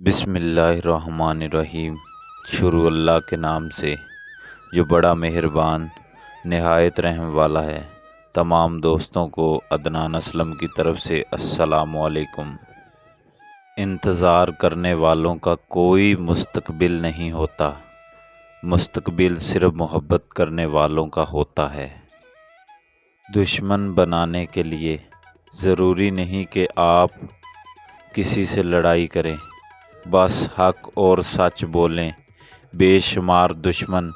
بسم اللہ الرحمن الرحیم۔ شروع اللہ کے نام سے جو بڑا مہربان نہایت رحم والا ہے۔ تمام دوستوں کو عدنان اسلم کی طرف سے السلام علیکم۔ انتظار کرنے والوں کا کوئی مستقبل نہیں ہوتا، مستقبل صرف محبت کرنے والوں کا ہوتا ہے۔ دشمن بنانے کے لیے ضروری نہیں کہ آپ کسی سے لڑائی کریں، بس حق اور سچ بولیں۔ بے شمار دشمن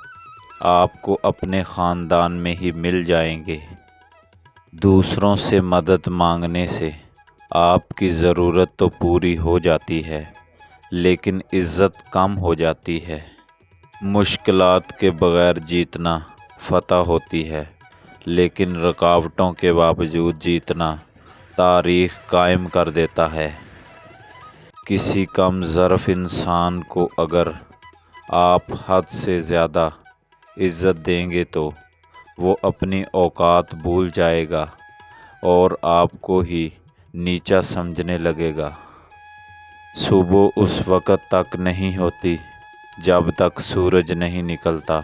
آپ کو اپنے خاندان میں ہی مل جائیں گے۔ دوسروں سے مدد مانگنے سے آپ کی ضرورت تو پوری ہو جاتی ہے، لیکن عزت کم ہو جاتی ہے۔ مشکلات کے بغیر جیتنا فتح ہوتی ہے، لیکن رکاوٹوں کے باوجود جیتنا تاریخ قائم کر دیتا ہے۔ کسی کم ظرف انسان کو اگر آپ حد سے زیادہ عزت دیں گے تو وہ اپنی اوقات بھول جائے گا اور آپ کو ہی نیچا سمجھنے لگے گا۔ صبح اس وقت تک نہیں ہوتی جب تک سورج نہیں نکلتا،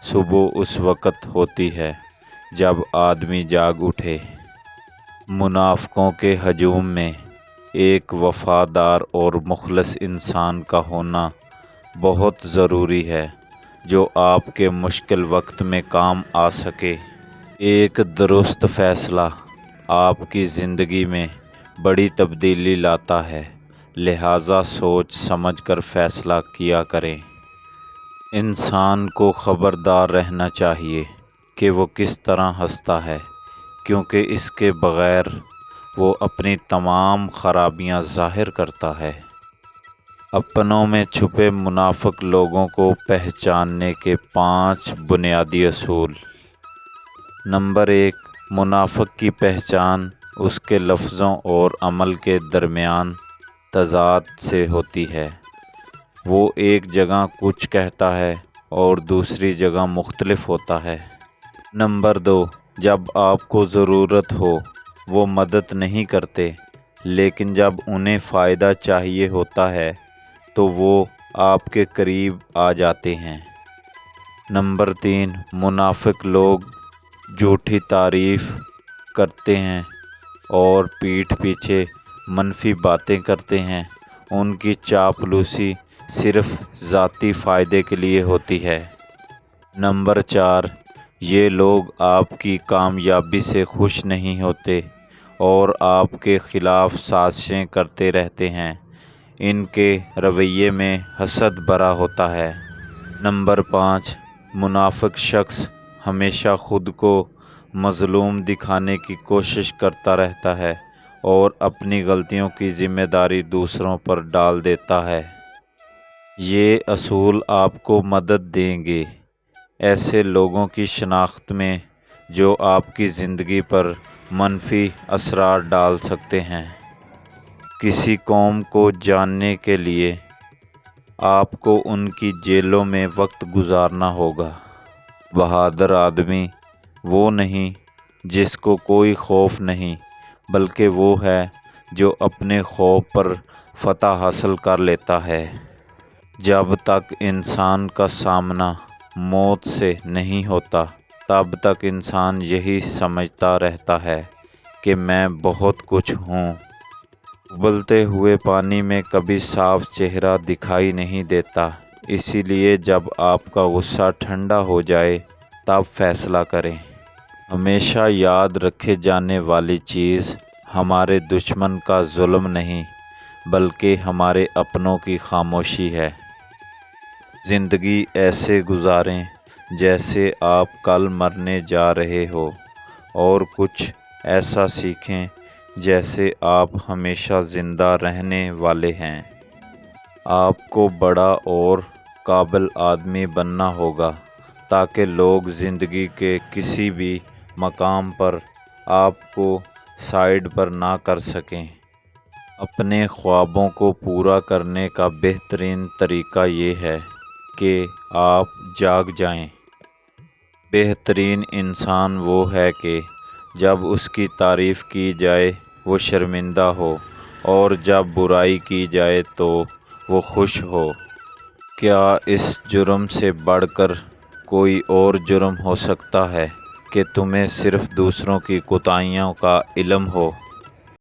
صبح اس وقت ہوتی ہے جب آدمی جاگ اٹھے۔ منافقوں کے ہجوم میں ایک وفادار اور مخلص انسان کا ہونا بہت ضروری ہے جو آپ کے مشکل وقت میں کام آ سکے۔ ایک درست فیصلہ آپ کی زندگی میں بڑی تبدیلی لاتا ہے، لہٰذا سوچ سمجھ کر فیصلہ کیا کریں۔ انسان کو خبردار رہنا چاہیے کہ وہ کس طرح ہنستا ہے، کیونکہ اس کے بغیر وہ اپنی تمام خرابیاں ظاہر کرتا ہے۔ اپنوں میں چھپے منافق لوگوں کو پہچاننے کے 5 بنیادی اصول۔ نمبر 1، منافق کی پہچان اس کے لفظوں اور عمل کے درمیان تضاد سے ہوتی ہے۔ وہ ایک جگہ کچھ کہتا ہے اور دوسری جگہ مختلف ہوتا ہے۔ نمبر 2، جب آپ کو ضرورت ہو وہ مدد نہیں کرتے، لیکن جب انہیں فائدہ چاہیے ہوتا ہے تو وہ آپ کے قریب آ جاتے ہیں۔ نمبر 3، منافق لوگ جھوٹی تعریف کرتے ہیں اور پیٹھ پیچھے منفی باتیں کرتے ہیں۔ ان کی چاپلوسی صرف ذاتی فائدے کے لیے ہوتی ہے۔ نمبر 4، یہ لوگ آپ کی کامیابی سے خوش نہیں ہوتے اور آپ کے خلاف سازشیں کرتے رہتے ہیں۔ ان کے رویے میں حسد بھرا ہوتا ہے۔ نمبر 5، منافق شخص ہمیشہ خود کو مظلوم دکھانے کی کوشش کرتا رہتا ہے اور اپنی غلطیوں کی ذمہ داری دوسروں پر ڈال دیتا ہے۔ یہ اصول آپ کو مدد دیں گے ایسے لوگوں کی شناخت میں جو آپ کی زندگی پر منفی اثرات ڈال سکتے ہیں۔ کسی قوم کو جاننے کے لیے آپ کو ان کی جیلوں میں وقت گزارنا ہوگا۔ بہادر آدمی وہ نہیں جس کو کوئی خوف نہیں، بلکہ وہ ہے جو اپنے خوف پر فتح حاصل کر لیتا ہے۔ جب تک انسان کا سامنا موت سے نہیں ہوتا، تب تک انسان یہی سمجھتا رہتا ہے کہ میں بہت کچھ ہوں۔ ابلتے ہوئے پانی میں کبھی صاف چہرہ دکھائی نہیں دیتا، اسی لیے جب آپ کا غصہ ٹھنڈا ہو جائے تب فیصلہ کریں۔ ہمیشہ یاد رکھے جانے والی چیز ہمارے دشمن کا ظلم نہیں، بلکہ ہمارے اپنوں کی خاموشی ہے۔ زندگی ایسے گزاریں جیسے آپ کل مرنے جا رہے ہو، اور کچھ ایسا سیکھیں جیسے آپ ہمیشہ زندہ رہنے والے ہیں۔ آپ کو بڑا اور قابل آدمی بننا ہوگا تاکہ لوگ زندگی کے کسی بھی مقام پر آپ کو سائیڈ پر نہ کر سکیں۔ اپنے خوابوں کو پورا کرنے کا بہترین طریقہ یہ ہے کہ آپ جاگ جائیں۔ بہترین انسان وہ ہے کہ جب اس کی تعریف کی جائے وہ شرمندہ ہو، اور جب برائی کی جائے تو وہ خوش ہو۔ کیا اس جرم سے بڑھ کر کوئی اور جرم ہو سکتا ہے کہ تمہیں صرف دوسروں کی کوتاہیوں کا علم ہو؟